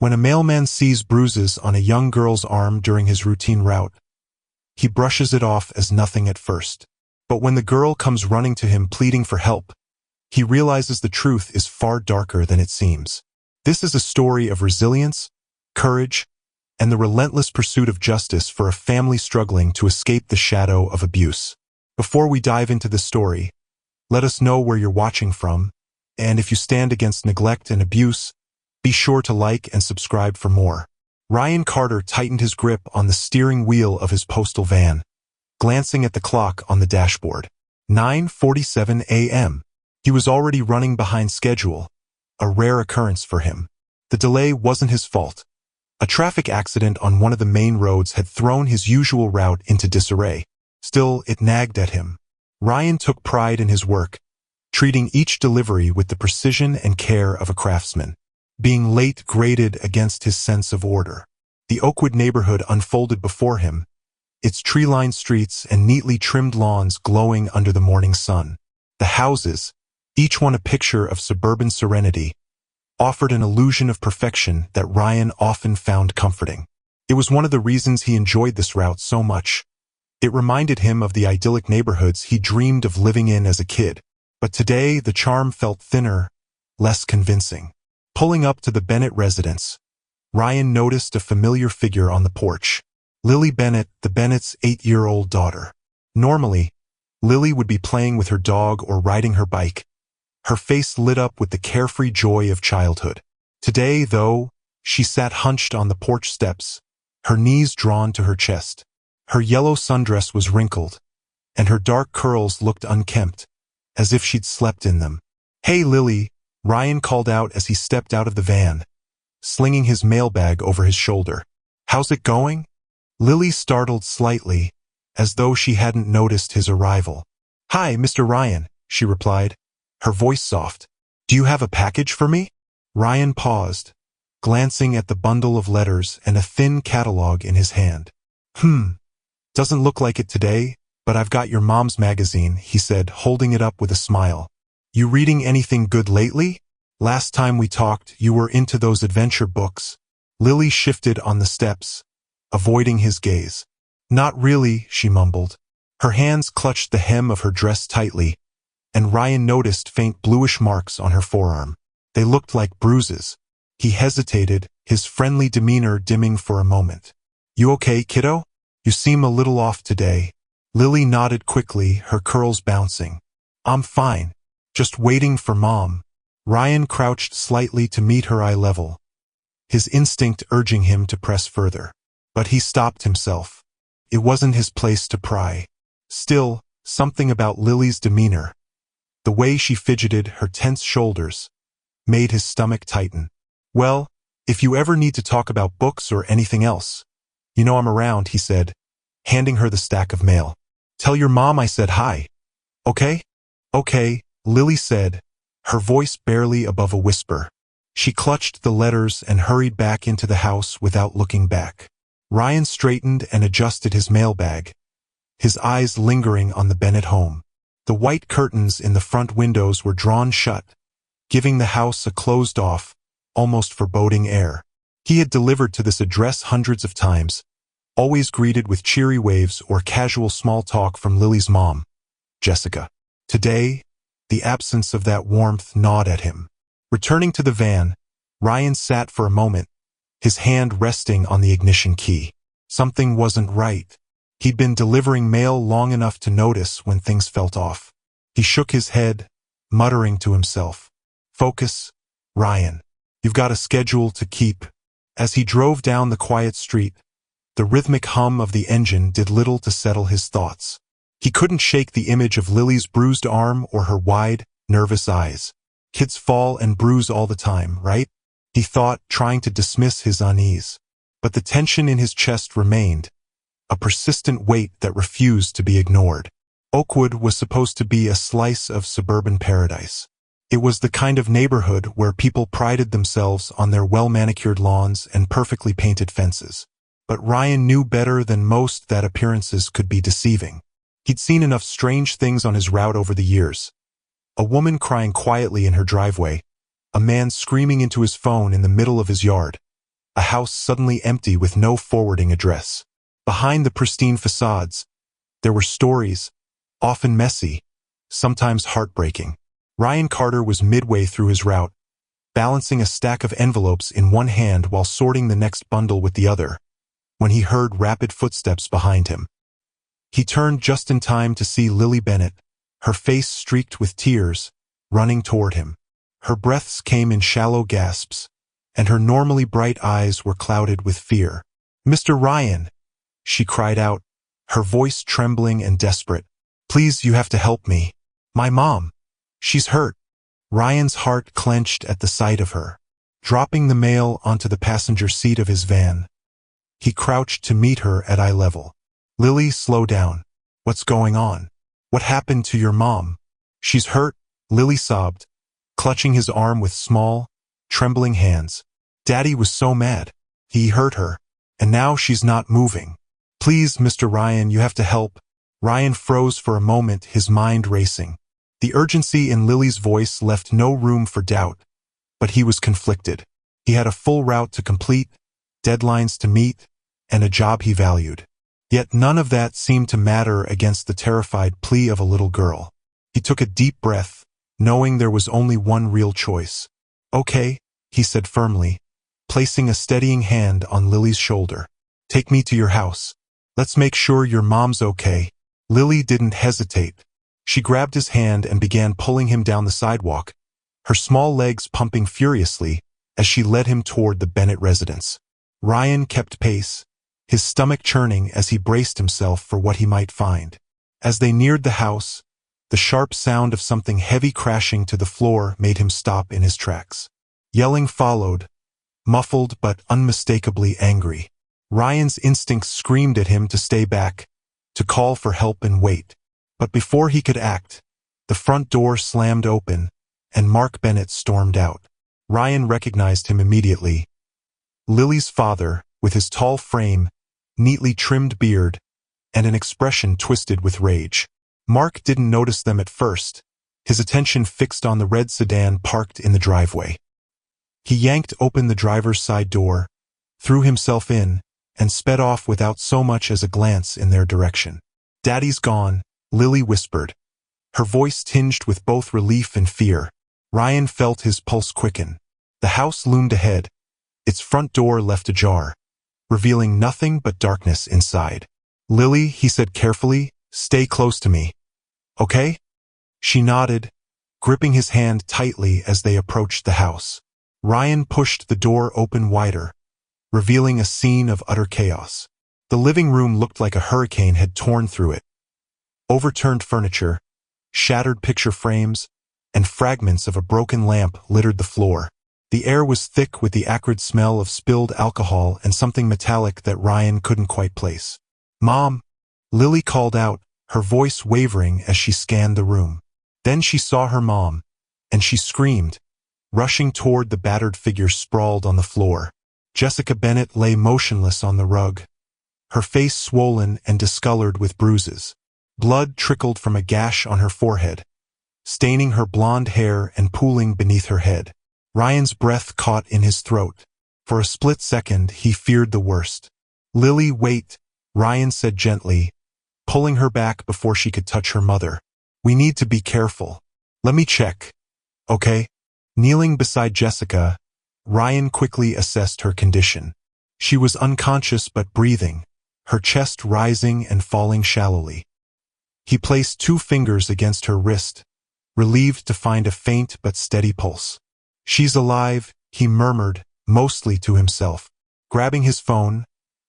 When a mailman sees bruises on a young girl's arm during his routine route, he brushes it off as nothing at first. But when the girl comes running to him pleading for help, he realizes the truth is far darker than it seems. This is a story of resilience, courage, and the relentless pursuit of justice for a family struggling to escape the shadow of abuse. Before we dive into this story, let us know where you're watching from, and if you stand against neglect and abuse, be sure to like and subscribe for more. Ryan Carter tightened his grip on the steering wheel of his postal van, glancing at the clock on the dashboard. 9:47 a.m. He was already running behind schedule, a rare occurrence for him. The delay wasn't his fault. A traffic accident on one of the main roads had thrown his usual route into disarray. Still, it nagged at him. Ryan took pride in his work, treating each delivery with the precision and care of a craftsman. Being late grated against his sense of order. The Oakwood neighborhood unfolded before him, its tree-lined streets and neatly trimmed lawns glowing under the morning sun. The houses, each one a picture of suburban serenity, offered an illusion of perfection that Ryan often found comforting. It was one of the reasons he enjoyed this route so much. It reminded him of the idyllic neighborhoods he dreamed of living in as a kid. But today, the charm felt thinner, less convincing. Pulling up to the Bennett residence, Ryan noticed a familiar figure on the porch. Lily Bennett, the Bennett's 8-year-old daughter. Normally, Lily would be playing with her dog or riding her bike, her face lit up with the carefree joy of childhood. Today, though, she sat hunched on the porch steps, her knees drawn to her chest. Her yellow sundress was wrinkled, and her dark curls looked unkempt, as if she'd slept in them. "Hey, Lily," Ryan called out as he stepped out of the van, slinging his mailbag over his shoulder. "How's it going?" Lily startled slightly, as though she hadn't noticed his arrival. "Hi, Mr. Ryan," she replied, her voice soft. "Do you have a package for me?" Ryan paused, glancing at the bundle of letters and a thin catalog in his hand. Doesn't look like it today, but I've got your mom's magazine," he said, holding it up with a smile. "You reading anything good lately? Last time we talked, you were into those adventure books." Lily shifted on the steps, avoiding his gaze. "Not really," she mumbled. Her hands clutched the hem of her dress tightly, and Ryan noticed faint bluish marks on her forearm. They looked like bruises. He hesitated, his friendly demeanor dimming for a moment. "You okay, kiddo? You seem a little off today." Lily nodded quickly, her curls bouncing. "I'm fine. Just waiting for Mom." Ryan crouched slightly to meet her eye level, his instinct urging him to press further. But he stopped himself. It wasn't his place to pry. Still, something about Lily's demeanor, the way she fidgeted her tense shoulders, made his stomach tighten. "Well, if you ever need to talk about books or anything else, you know I'm around," he said, handing her the stack of mail. "Tell your mom I said hi. Okay?" "Okay," Lily said, her voice barely above a whisper. She clutched the letters and hurried back into the house without looking back. Ryan straightened and adjusted his mailbag, his eyes lingering on the Bennett home. The white curtains in the front windows were drawn shut, giving the house a closed-off, almost foreboding air. He had delivered to this address hundreds of times, always greeted with cheery waves or casual small talk from Lily's mom, Jessica. Today, the absence of that warmth gnawed at him. Returning to the van, Ryan sat for a moment, his hand resting on the ignition key. Something wasn't right. He'd been delivering mail long enough to notice when things felt off. He shook his head, muttering to himself, "Focus, Ryan. You've got a schedule to keep." As he drove down the quiet street, the rhythmic hum of the engine did little to settle his thoughts. He couldn't shake the image of Lily's bruised arm or her wide, nervous eyes. Kids fall and bruise all the time, right? He thought, trying to dismiss his unease. But the tension in his chest remained, a persistent weight that refused to be ignored. Oakwood was supposed to be a slice of suburban paradise. It was the kind of neighborhood where people prided themselves on their well-manicured lawns and perfectly painted fences. But Ryan knew better than most that appearances could be deceiving. He'd seen enough strange things on his route over the years. A woman crying quietly in her driveway, a man screaming into his phone in the middle of his yard, a house suddenly empty with no forwarding address. Behind the pristine facades, there were stories, often messy, sometimes heartbreaking. Ryan Carter was midway through his route, balancing a stack of envelopes in one hand while sorting the next bundle with the other, when he heard rapid footsteps behind him. He turned just in time to see Lily Bennett, her face streaked with tears, running toward him. Her breaths came in shallow gasps, and her normally bright eyes were clouded with fear. "Mr. Ryan," she cried out, her voice trembling and desperate. "Please, you have to help me. My mom. She's hurt." Ryan's heart clenched at the sight of her. Dropping the mail onto the passenger seat of his van, he crouched to meet her at eye level. "Lily, slow down. What's going on? What happened to your mom?" "She's hurt," Lily sobbed, clutching his arm with small, trembling hands. "Daddy was so mad. He hurt her, and now she's not moving. Please, Mr. Ryan, you have to help." Ryan froze for a moment, his mind racing. The urgency in Lily's voice left no room for doubt, but he was conflicted. He had a full route to complete, deadlines to meet, and a job he valued. Yet none of that seemed to matter against the terrified plea of a little girl. He took a deep breath, knowing there was only one real choice. "Okay," he said firmly, placing a steadying hand on Lily's shoulder. "Take me to your house. Let's make sure your mom's okay." Lily didn't hesitate. She grabbed his hand and began pulling him down the sidewalk, her small legs pumping furiously as she led him toward the Bennett residence. Ryan kept pace, his stomach churning as he braced himself for what he might find. As they neared the house, the sharp sound of something heavy crashing to the floor made him stop in his tracks. Yelling followed, muffled but unmistakably angry. Ryan's instincts screamed at him to stay back, to call for help and wait. But before he could act, the front door slammed open, and Mark Bennett stormed out. Ryan recognized him immediately. Lily's father, with his tall frame, neatly trimmed beard, and an expression twisted with rage. Mark didn't notice them at first, his attention fixed on the red sedan parked in the driveway. He yanked open the driver's side door, threw himself in, and sped off without so much as a glance in their direction. "Daddy's gone," Lily whispered, her voice tinged with both relief and fear. Ryan felt his pulse quicken. The house loomed ahead, its front door left ajar, revealing nothing but darkness inside. "Lily," he said carefully, "stay close to me. Okay?" She nodded, gripping his hand tightly as they approached the house. Ryan pushed the door open wider, revealing a scene of utter chaos. The living room looked like a hurricane had torn through it. Overturned furniture, shattered picture frames, and fragments of a broken lamp littered the floor. The air was thick with the acrid smell of spilled alcohol and something metallic that Ryan couldn't quite place. "Mom!" Lily called out, her voice wavering as she scanned the room. Then she saw her mom, and she screamed, rushing toward the battered figure sprawled on the floor. Jessica Bennett lay motionless on the rug, her face swollen and discolored with bruises. Blood trickled from a gash on her forehead, staining her blonde hair and pooling beneath her head. Ryan's breath caught in his throat. For a split second, he feared the worst. "Lily, wait," Ryan said gently, pulling her back before she could touch her mother. "We need to be careful. Let me check. Okay?" Kneeling beside Jessica, Ryan quickly assessed her condition. She was unconscious but breathing, her chest rising and falling shallowly. He placed 2 fingers against her wrist, relieved to find a faint but steady pulse. "She's alive," he murmured, mostly to himself. Grabbing his phone,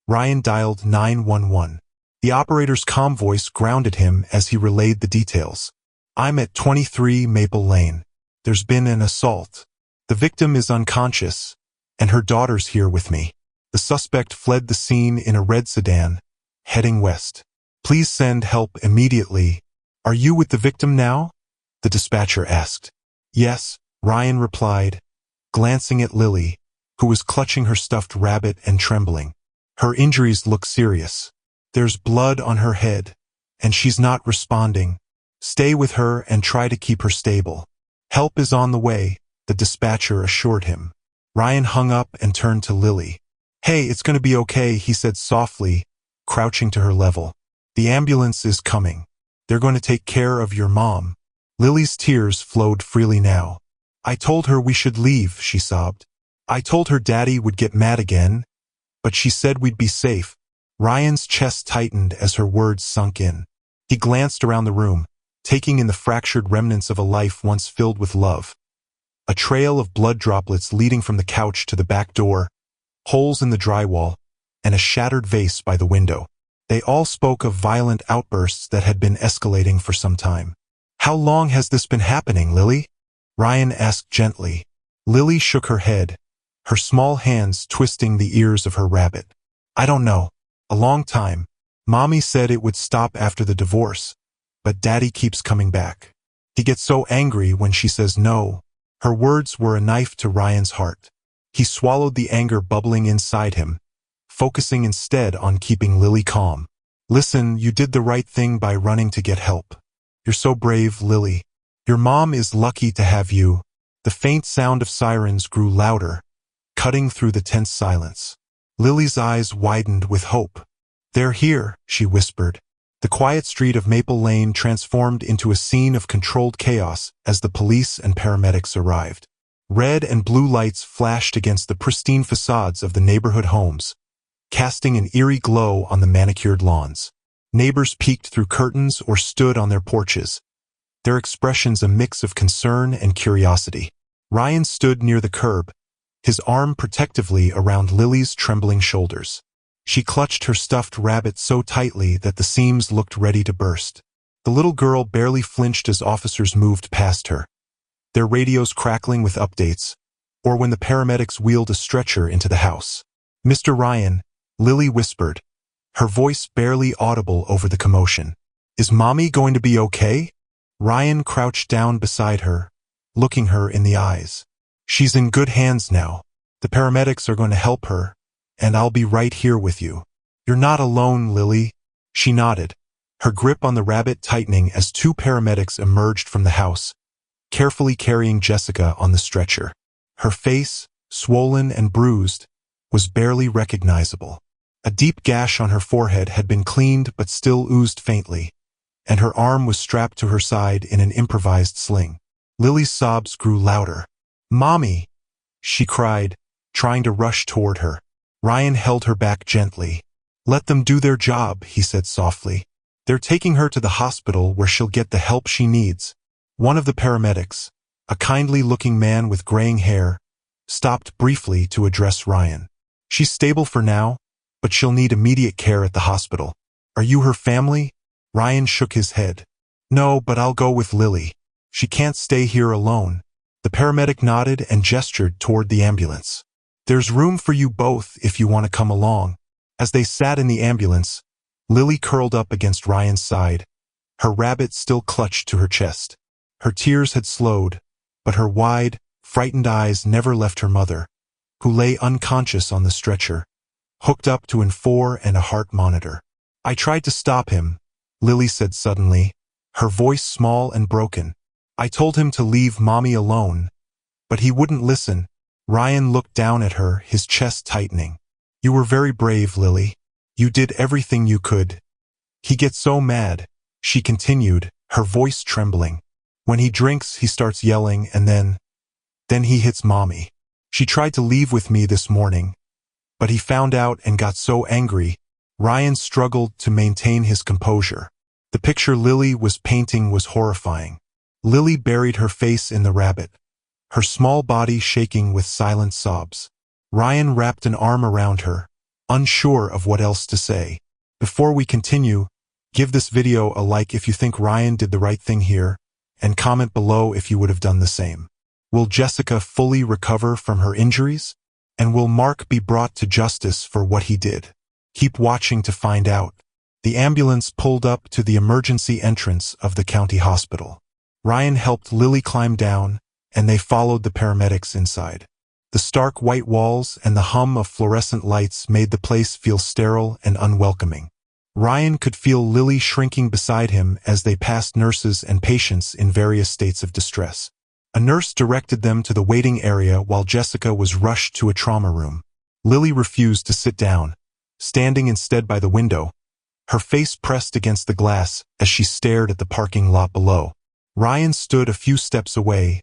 Ryan dialed 911. The operator's calm voice grounded him as he relayed the details. "I'm at 23 Maple Lane. There's been an assault. The victim is unconscious, and her daughter's here with me. The suspect fled the scene in a red sedan, heading west. Please send help immediately." "Are you with the victim now?" the dispatcher asked. "Yes," Ryan replied, glancing at Lily, who was clutching her stuffed rabbit and trembling. "Her injuries look serious. There's blood on her head, and she's not responding. Stay with her and try to keep her stable. Help is on the way," the dispatcher assured him. Ryan hung up and turned to Lily. "Hey, it's gonna be okay," he said softly, crouching to her level. "The ambulance is coming. They're going to take care of your mom." Lily's tears flowed freely now. "I told her we should leave," she sobbed. "I told her Daddy would get mad again, but she said we'd be safe." Ryan's chest tightened as her words sunk in. He glanced around the room, taking in the fractured remnants of a life once filled with love. A trail of blood droplets leading from the couch to the back door, holes in the drywall, and a shattered vase by the window. They all spoke of violent outbursts that had been escalating for some time. "How long has this been happening, Lily?" Ryan asked gently. Lily shook her head, her small hands twisting the ears of her rabbit. "I don't know. A long time. Mommy said it would stop after the divorce, but Daddy keeps coming back. He gets so angry when she says no." Her words were a knife to Ryan's heart. He swallowed the anger bubbling inside him, focusing instead on keeping Lily calm. "Listen, you did the right thing by running to get help. You're so brave, Lily. Your mom is lucky to have you." The faint sound of sirens grew louder, cutting through the tense silence. Lily's eyes widened with hope. "They're here," she whispered. The quiet street of Maple Lane transformed into a scene of controlled chaos as the police and paramedics arrived. Red and blue lights flashed against the pristine facades of the neighborhood homes, casting an eerie glow on the manicured lawns. Neighbors peeked through curtains or stood on their porches, their expressions a mix of concern and curiosity. Ryan stood near the curb, his arm protectively around Lily's trembling shoulders. She clutched her stuffed rabbit so tightly that the seams looked ready to burst. The little girl barely flinched as officers moved past her, their radios crackling with updates, or when the paramedics wheeled a stretcher into the house. "Mr. Ryan," Lily whispered, her voice barely audible over the commotion. "Is Mommy going to be okay?" Ryan crouched down beside her, looking her in the eyes. "She's in good hands now. The paramedics are going to help her, and I'll be right here with you." "You're not alone, Lily." She nodded, her grip on the rabbit tightening as two paramedics emerged from the house, carefully carrying Jessica on the stretcher. Her face, swollen and bruised, was barely recognizable. A deep gash on her forehead had been cleaned but still oozed faintly, and her arm was strapped to her side in an improvised sling. Lily's sobs grew louder. "Mommy!" she cried, trying to rush toward her. Ryan held her back gently. "Let them do their job," he said softly. "They're taking her to the hospital where she'll get the help she needs." One of the paramedics, a kindly-looking man with graying hair, stopped briefly to address Ryan. "She's stable for now, but she'll need immediate care at the hospital." "Are you her family?" Ryan shook his head. "No, but I'll go with Lily. She can't stay here alone." The paramedic nodded and gestured toward the ambulance. "There's room for you both if you want to come along." As they sat in the ambulance, Lily curled up against Ryan's side, her rabbit still clutched to her chest. Her tears had slowed, but her wide, frightened eyes never left her mother, who lay unconscious on the stretcher, hooked up to an 4 and a heart monitor. "I tried to stop him," Lily said suddenly, her voice small and broken. "I told him to leave Mommy alone, but he wouldn't listen." Ryan looked down at her, his chest tightening. "You were very brave, Lily. You did everything you could." "He gets so mad," she continued, her voice trembling. "When he drinks, he starts yelling, and then he hits Mommy. She tried to leave with me this morning, but he found out and got so angry." Ryan struggled to maintain his composure. The picture Lily was painting was horrifying. Lily buried her face in the rabbit, her small body shaking with silent sobs. Ryan wrapped an arm around her, unsure of what else to say. "Before we continue, give this video a like if you think Ryan did the right thing here, and comment below if you would have done the same. Will Jessica fully recover from her injuries? And will Mark be brought to justice for what he did? Keep watching to find out." The ambulance pulled up to the emergency entrance of the county hospital. Ryan helped Lily climb down, and they followed the paramedics inside. The stark white walls and the hum of fluorescent lights made the place feel sterile and unwelcoming. Ryan could feel Lily shrinking beside him as they passed nurses and patients in various states of distress. A nurse directed them to the waiting area while Jessica was rushed to a trauma room. Lily refused to sit down, standing instead by the window, her face pressed against the glass as she stared at the parking lot below. Ryan stood a few steps away,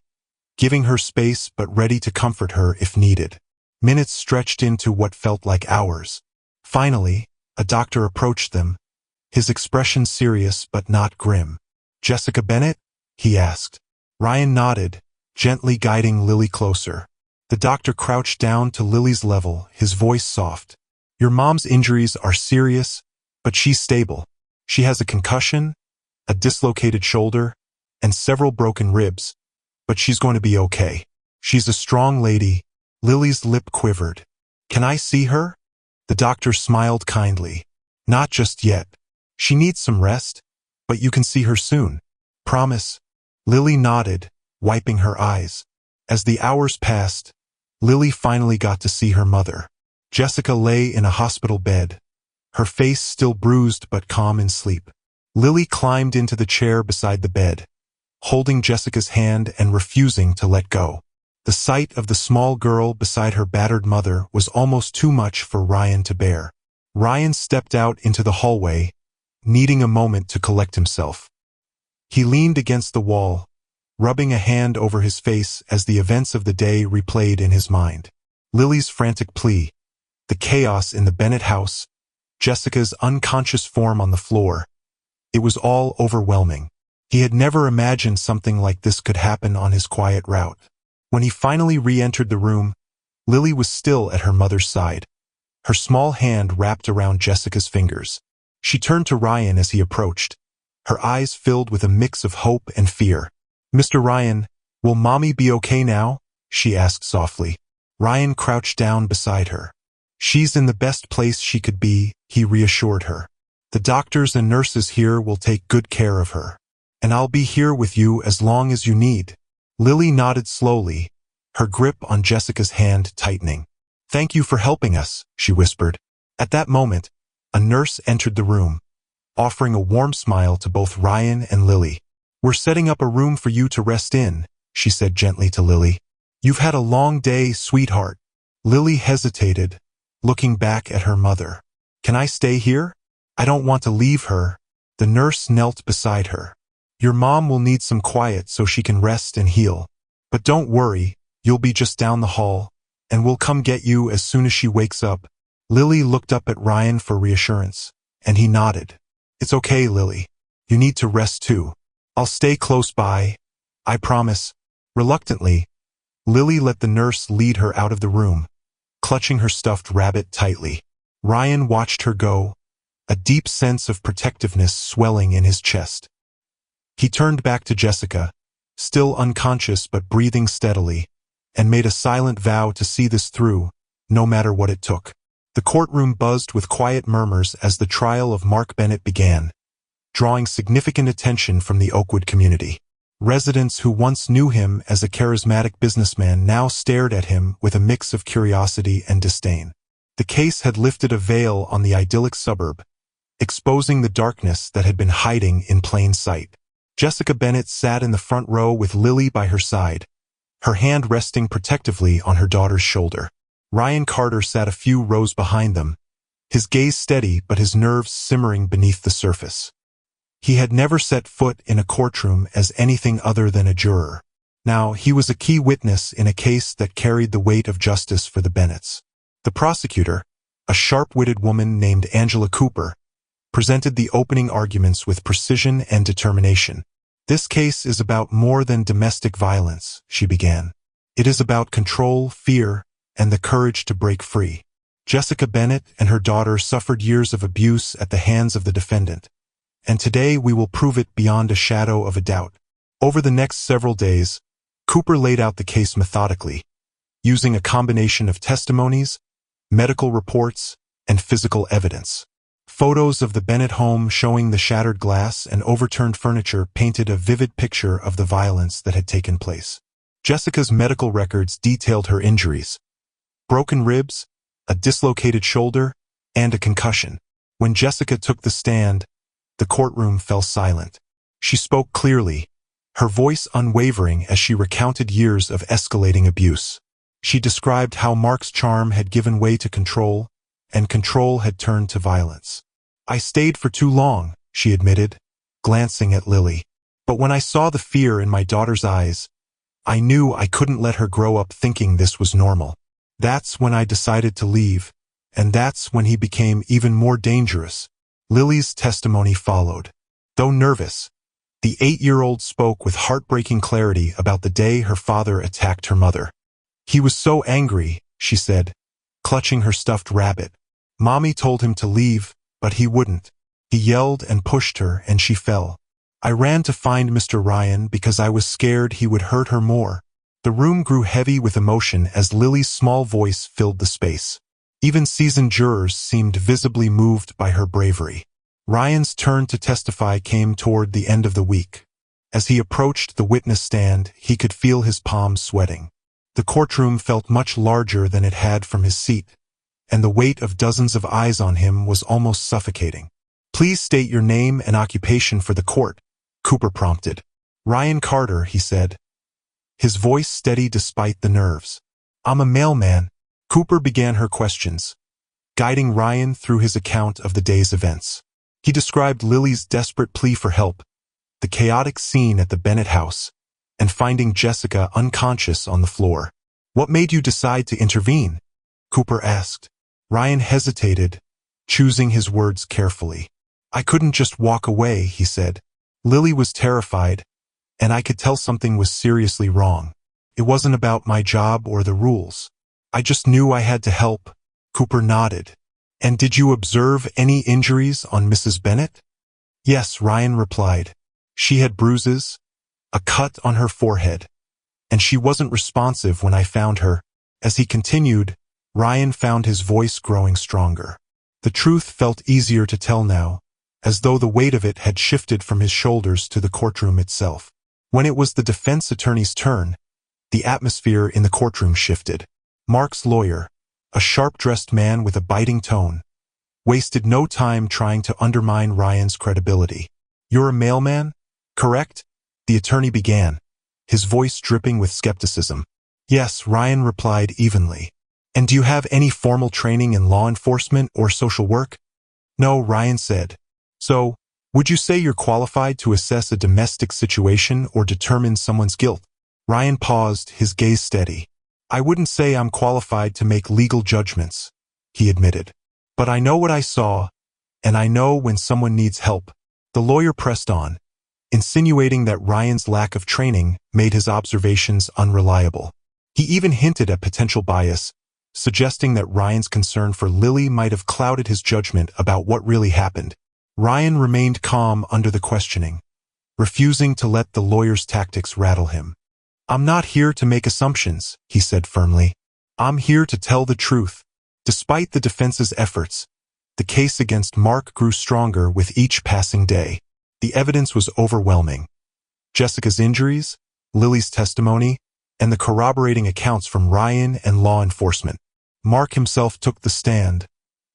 giving her space but ready to comfort her if needed. Minutes stretched into what felt like hours. Finally, a doctor approached them, his expression serious but not grim. "Jessica Bennett?" he asked. Ryan nodded, gently guiding Lily closer. The doctor crouched down to Lily's level, his voice soft. "Your mom's injuries are serious, but she's stable. She has a concussion, a dislocated shoulder, and several broken ribs, but she's going to be okay. She's a strong lady." Lily's lip quivered. "Can I see her?" The doctor smiled kindly. "Not just yet. She needs some rest, but you can see her soon. Promise?" Lily nodded, wiping her eyes. As the hours passed, Lily finally got to see her mother. Jessica lay in a hospital bed, her face still bruised but calm in sleep. Lily climbed into the chair beside the bed, holding Jessica's hand and refusing to let go. The sight of the small girl beside her battered mother was almost too much for Ryan to bear. Ryan stepped out into the hallway, needing a moment to collect himself. He leaned against the wall, rubbing a hand over his face as the events of the day replayed in his mind. Lily's frantic plea, the chaos in the Bennett house, Jessica's unconscious form on the floor. It was all overwhelming. He had never imagined something like this could happen on his quiet route. When he finally re-entered the room, Lily was still at her mother's side, her small hand wrapped around Jessica's fingers. She turned to Ryan as he approached, her eyes filled with a mix of hope and fear. "Mr. Ryan, will Mommy be okay now?" she asked softly. Ryan crouched down beside her. "She's in the best place she could be," he reassured her. "The doctors and nurses here will take good care of her. And I'll be here with you as long as you need." Lily nodded slowly, her grip on Jessica's hand tightening. "Thank you for helping us," she whispered. At that moment, a nurse entered the room, offering a warm smile to both Ryan and Lily. "We're setting up a room for you to rest in," she said gently to Lily. "You've had a long day, sweetheart." Lily hesitated, looking back at her mother. "Can I stay here? I don't want to leave her." The nurse knelt beside her. "Your mom will need some quiet so she can rest and heal. But don't worry, you'll be just down the hall, and we'll come get you as soon as she wakes up." Lily looked up at Ryan for reassurance, and he nodded. "It's okay, Lily. You need to rest too. I'll stay close by. I promise." Reluctantly, Lily let the nurse lead her out of the room, clutching her stuffed rabbit tightly. Ryan watched her go, a deep sense of protectiveness swelling in his chest. He turned back to Jessica, still unconscious but breathing steadily, and made a silent vow to see this through, no matter what it took. The courtroom buzzed with quiet murmurs as the trial of Mark Bennett began, drawing significant attention from the Oakwood community. Residents who once knew him as a charismatic businessman now stared at him with a mix of curiosity and disdain. The case had lifted a veil on the idyllic suburb, exposing the darkness that had been hiding in plain sight. Jessica Bennett sat in the front row with Lily by her side, her hand resting protectively on her daughter's shoulder. Ryan Carter sat a few rows behind them, his gaze steady but his nerves simmering beneath the surface. He had never set foot in a courtroom as anything other than a juror. Now he was a key witness in a case that carried the weight of justice for the Bennetts. The prosecutor, a sharp-witted woman named Angela Cooper, presented the opening arguments with precision and determination. "This case is about more than domestic violence," she began. "It is about control, fear, and the courage to break free. Jessica Bennett and her daughter suffered years of abuse at the hands of the defendant, and today we will prove it beyond a shadow of a doubt." Over the next several days, Cooper laid out the case methodically, using a combination of testimonies, medical reports, and physical evidence. Photos of the Bennett home showing the shattered glass and overturned furniture painted a vivid picture of the violence that had taken place. Jessica's medical records detailed her injuries: broken ribs, a dislocated shoulder, and a concussion. When Jessica took the stand, the courtroom fell silent. She spoke clearly, her voice unwavering as she recounted years of escalating abuse. She described how Mark's charm had given way to control, and control had turned to violence. "I stayed for too long," she admitted, glancing at Lily. "But when I saw the fear in my daughter's eyes, I knew I couldn't let her grow up thinking this was normal. That's when I decided to leave, and that's when he became even more dangerous." Lily's testimony followed. Though nervous, the 8-year-old spoke with heartbreaking clarity about the day her father attacked her mother. "He was so angry," she said, clutching her stuffed rabbit. "Mommy told him to leave, but he wouldn't. He yelled and pushed her, and she fell. I ran to find Mr. Ryan because I was scared he would hurt her more." The room grew heavy with emotion as Lily's small voice filled the space. Even seasoned jurors seemed visibly moved by her bravery. Ryan's turn to testify came toward the end of the week. As he approached the witness stand, he could feel his palms sweating. The courtroom felt much larger than it had from his seat, and the weight of dozens of eyes on him was almost suffocating. "Please state your name and occupation for the court," Cooper prompted. "Ryan Carter," he said, his voice steady despite the nerves. "I'm a mailman." Cooper began her questions, guiding Ryan through his account of the day's events. He described Lily's desperate plea for help, the chaotic scene at the Bennett house, and finding Jessica unconscious on the floor. "What made you decide to intervene?" Cooper asked. Ryan hesitated, choosing his words carefully. "I couldn't just walk away," he said. "Lily was terrified, and I could tell something was seriously wrong. It wasn't about my job or the rules. I just knew I had to help." Cooper nodded. "And did you observe any injuries on Mrs. Bennett?" "Yes," Ryan replied. "She had bruises, a cut on her forehead, and she wasn't responsive when I found her." As he continued, Ryan found his voice growing stronger. The truth felt easier to tell now, as though the weight of it had shifted from his shoulders to the courtroom itself. When it was the defense attorney's turn, the atmosphere in the courtroom shifted. Mark's lawyer, a sharp-dressed man with a biting tone, wasted no time trying to undermine Ryan's credibility. "You're a mailman, correct?" the attorney began, his voice dripping with skepticism. "Yes," Ryan replied evenly. "And do you have any formal training in law enforcement or social work?" "No," Ryan said. "So, would you say you're qualified to assess a domestic situation or determine someone's guilt?" Ryan paused, his gaze steady. "I wouldn't say I'm qualified to make legal judgments," he admitted. "But I know what I saw, and I know when someone needs help." The lawyer pressed on, insinuating that Ryan's lack of training made his observations unreliable. He even hinted at potential bias, suggesting that Ryan's concern for Lily might have clouded his judgment about what really happened. Ryan remained calm under the questioning, refusing to let the lawyer's tactics rattle him. "I'm not here to make assumptions," he said firmly. "I'm here to tell the truth." Despite the defense's efforts, the case against Mark grew stronger with each passing day. The evidence was overwhelming. Jessica's injuries, Lily's testimony, and the corroborating accounts from Ryan and law enforcement. Mark himself took the stand,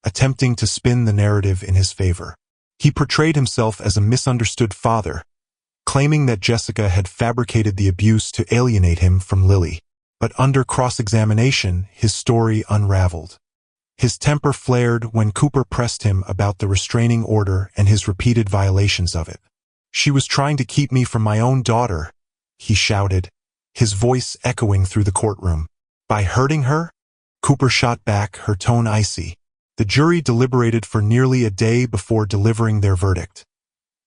attempting to spin the narrative in his favor. He portrayed himself as a misunderstood father, claiming that Jessica had fabricated the abuse to alienate him from Lily. But under cross-examination, his story unraveled. His temper flared when Cooper pressed him about the restraining order and his repeated violations of it. "She was trying to keep me from my own daughter," he shouted, his voice echoing through the courtroom. "By hurting her?" Cooper shot back, her tone icy. The jury deliberated for nearly a day before delivering their verdict.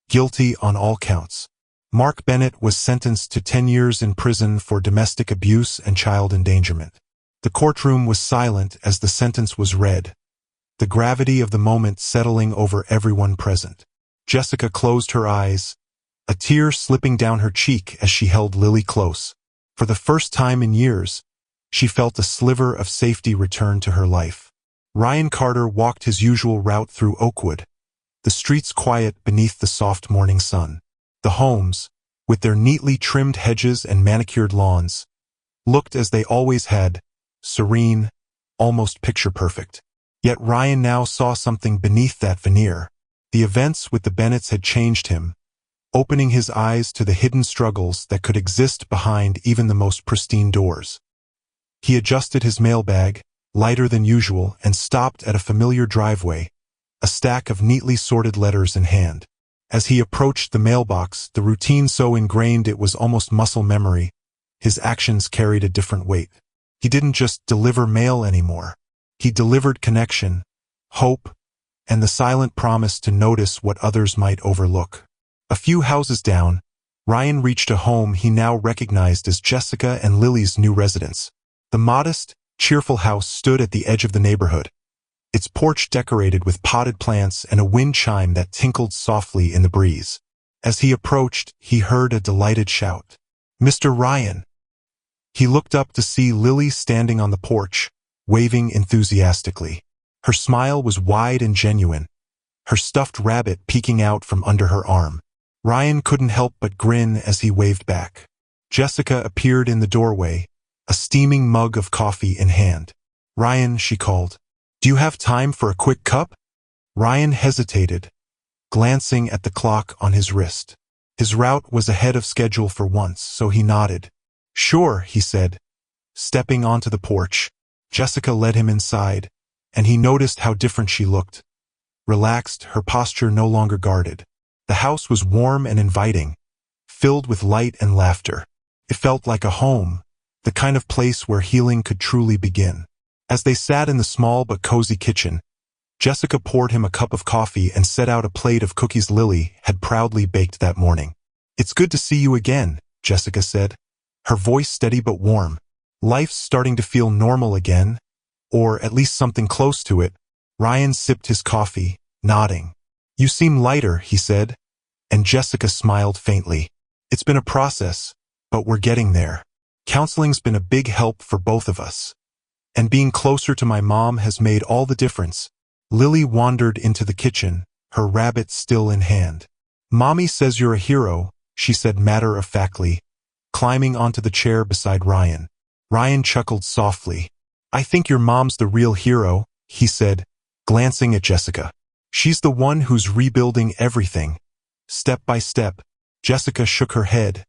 Guilty on all counts. Mark Bennett was sentenced to 10 years in prison for domestic abuse and child endangerment. The courtroom was silent as the sentence was read, the gravity of the moment settling over everyone present. Jessica closed her eyes, a tear slipping down her cheek as she held Lily close. For the first time in years, she felt a sliver of safety return to her life. Ryan Carter walked his usual route through Oakwood, the streets quiet beneath the soft morning sun. The homes, with their neatly trimmed hedges and manicured lawns, looked as they always had, serene, almost picture-perfect. Yet Ryan now saw something beneath that veneer. The events with the Bennetts had changed him, opening his eyes to the hidden struggles that could exist behind even the most pristine doors. He adjusted his mailbag, lighter than usual, and stopped at a familiar driveway, a stack of neatly sorted letters in hand. As he approached the mailbox, the routine so ingrained it was almost muscle memory, his actions carried a different weight. He didn't just deliver mail anymore. He delivered connection, hope, and the silent promise to notice what others might overlook. A few houses down, Ryan reached a home he now recognized as Jessica and Lily's new residence. The modest, cheerful house stood at the edge of the neighborhood, its porch decorated with potted plants and a wind chime that tinkled softly in the breeze. As he approached, he heard a delighted shout. "Mr. Ryan!" He looked up to see Lily standing on the porch, waving enthusiastically. Her smile was wide and genuine, her stuffed rabbit peeking out from under her arm. Ryan couldn't help but grin as he waved back. Jessica appeared in the doorway, a steaming mug of coffee in hand. "Ryan," she called, "do you have time for a quick cup?" Ryan hesitated, glancing at the clock on his wrist. His route was ahead of schedule for once, so he nodded. "Sure," he said, stepping onto the porch. Jessica led him inside, and he noticed how different she looked. Relaxed, her posture no longer guarded. The house was warm and inviting, filled with light and laughter. It felt like a home, the kind of place where healing could truly begin. As they sat in the small but cozy kitchen, Jessica poured him a cup of coffee and set out a plate of cookies Lily had proudly baked that morning. "It's good to see you again," Jessica said, her voice steady but warm. "Life's starting to feel normal again, or at least something close to it." Ryan sipped his coffee, nodding. "You seem lighter," he said, and Jessica smiled faintly. "It's been a process, but we're getting there. Counseling's been a big help for both of us. And being closer to my mom has made all the difference." Lily wandered into the kitchen, her rabbit still in hand. "Mommy says you're a hero," she said matter-of-factly, climbing onto the chair beside Ryan. Ryan chuckled softly. "I think your mom's the real hero," he said, glancing at Jessica. "She's the one who's rebuilding everything, step by step." Jessica shook her head,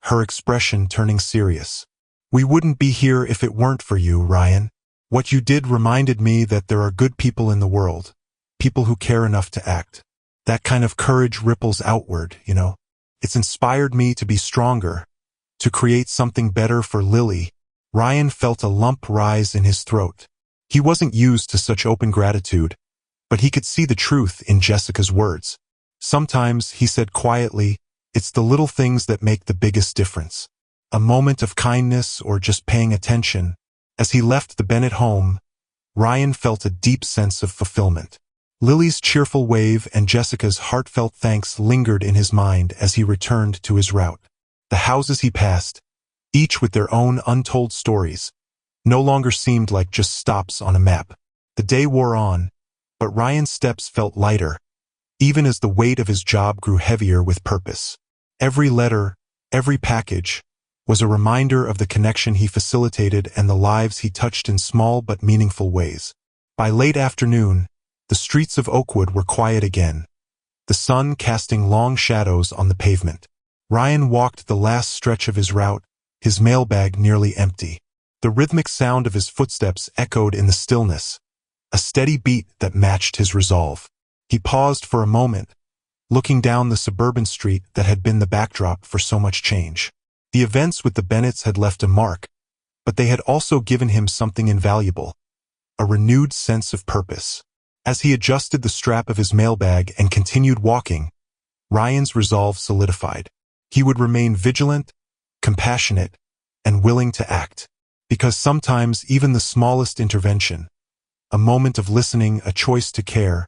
her expression turning serious. "We wouldn't be here if it weren't for you, Ryan. What you did reminded me that there are good people in the world, people who care enough to act. That kind of courage ripples outward, you know. It's inspired me to be stronger, to create something better for Lily." Ryan felt a lump rise in his throat. He wasn't used to such open gratitude, but he could see the truth in Jessica's words. "Sometimes," he said quietly, "it's the little things that make the biggest difference. A moment of kindness or just paying attention." As he left the Bennett home, Ryan felt a deep sense of fulfillment. Lily's cheerful wave and Jessica's heartfelt thanks lingered in his mind as he returned to his route. The houses he passed, each with their own untold stories, no longer seemed like just stops on a map. The day wore on, but Ryan's steps felt lighter, even as the weight of his job grew heavier with purpose. Every letter, every package, was a reminder of the connection he facilitated and the lives he touched in small but meaningful ways. By late afternoon, the streets of Oakwood were quiet again, the sun casting long shadows on the pavement. Ryan walked the last stretch of his route, his mailbag nearly empty. The rhythmic sound of his footsteps echoed in the stillness, a steady beat that matched his resolve. He paused for a moment, looking down the suburban street that had been the backdrop for so much change. The events with the Bennetts had left a mark, but they had also given him something invaluable, a renewed sense of purpose. As he adjusted the strap of his mailbag and continued walking, Ryan's resolve solidified. He would remain vigilant, compassionate, and willing to act, because sometimes even the smallest intervention, a moment of listening, a choice to care,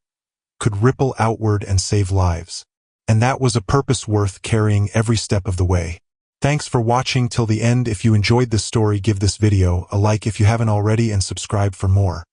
could ripple outward and save lives. And that was a purpose worth carrying every step of the way. Thanks for watching till the end. If you enjoyed this story, give this video a like if you haven't already and subscribe for more.